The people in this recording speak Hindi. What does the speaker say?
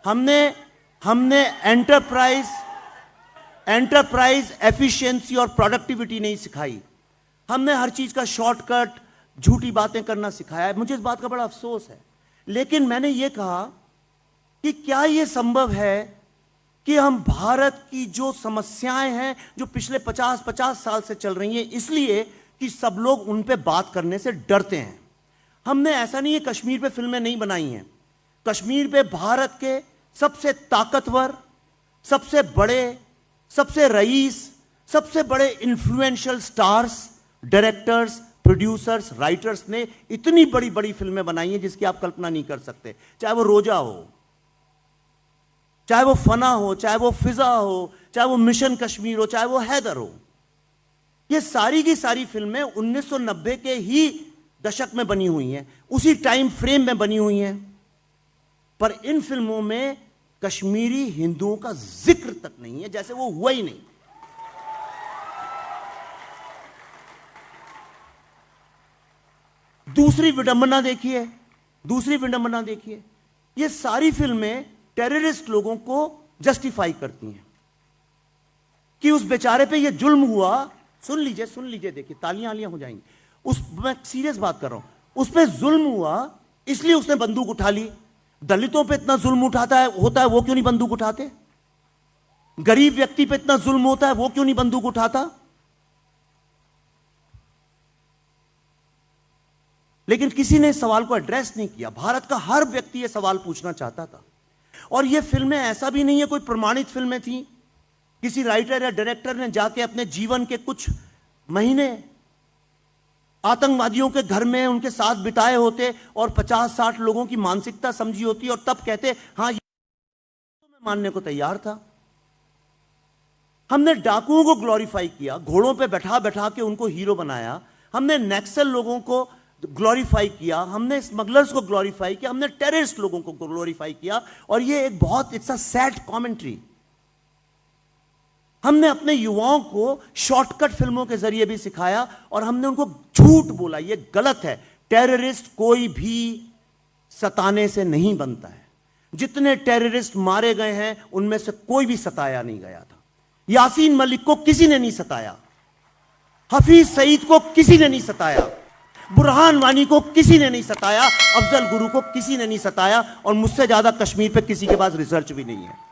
हमने एंटरप्राइज एफिशिएंसी और प्रोडक्टिविटी नहीं सिखाई। हमने हर चीज का शॉर्टकट, झूठी बातें करना सिखाया है। मुझे इस बात का बड़ा अफसोस है। लेकिन मैंने यह कहा कि क्या यह संभव है कि हम भारत की जो समस्याएं हैं जो पिछले 50 साल से चल रही हैं, इसलिए कि सब लोग उन पे बात करने से डरते हैं। हमने ऐसा नहीं है कश्मीर पे फिल्में नहीं बनाई हैं। कश्मीर पे भारत के सबसे ताकतवर, सबसे बड़े, सबसे रईस, सबसे बड़े influential stars, directors, producers, writers ने इतनी बड़ी बड़ी फिल्में बनाई हैं जिसकी आप कल्पना नहीं कर सकते। चाहे वो रोजा हो, चाहे वो फना हो, चाहे वो फिजा हो, चाहे वो मिशन कश्मीर हो, चाहे वो हैदर हो। ये सारी की सारी फिल्में 1990 के ही दशक में बनी हुई हैं, उसी टाइम फ्रेम में बनी हुई हैं। पर इन फिल्मों में कश्मीरी हिंदुओं का जिक्र तक नहीं है, जैसे वो हुआ ही नहीं। दूसरी विडंबना देखिए, ये सारी फिल्में टेररिस्ट लोगों को जस्टिफाई करती हैं कि उस बेचारे पे ये जुल्म हुआ। सुन लीजिए, देखिए तालियां हो जाएंगी। मैं सीरियस बात कर रहा हूं। उस पे जुल्म हुआ इसलिए उसने बंदूक उठा ली। दलितों पे इतना जुल्म होता है, वो क्यों नहीं बंदूक उठाते? गरीब व्यक्ति पे इतना जुल्म होता है, वो क्यों नहीं बंदूक उठाता? लेकिन किसी ने इस सवाल को एड्रेस नहीं किया। भारत का हर व्यक्ति यह सवाल पूछना चाहता था। और ये फिल्में ऐसा भी नहीं है कोई प्रमाणित फिल्में थी। किसी राइटर या डायरेक्टर ने जाके अपने जीवन के कुछ महीने आतंकवादियों के घर में उनके साथ बिताए होते और 50-60 लोगों की मानसिकता समझी होती और तब कहते हां, ये मैं मानने को तैयार था। हमने डाकुओं को ग्लोरीफाई किया, घोड़ों पे बैठा बैठा के उनको हीरो बनाया। हमने नक्सल लोगों को ग्लोरीफाई किया, हमने स्मगलर्स को ग्लोरीफाई किया, हमने टेररिस्ट लोगों को ग्लोरीफाई किया। और ये एक बहुत इट्स अ सैड कमेंट्री। हमने अपने युवाओं को शॉर्टकट फिल्मों के जरिए भी सिखाया और हमने उनको झूठ बोला। ये गलत है। टेररिस्ट कोई भी सताने से नहीं बनता है। जितने टेररिस्ट मारे गए हैं उनमें से कोई भी सताया नहीं गया था। यासीन मलिक को किसी ने नहीं सताया, हफीज सईद को किसी ने नहीं सताया, बुरहान वानी को किसी ने नहीं सताया, अफजल गुरु को किसी ने नहीं सताया। और मुझसे ज्यादा कश्मीर पे किसी के पास रिसर्च भी नहीं है।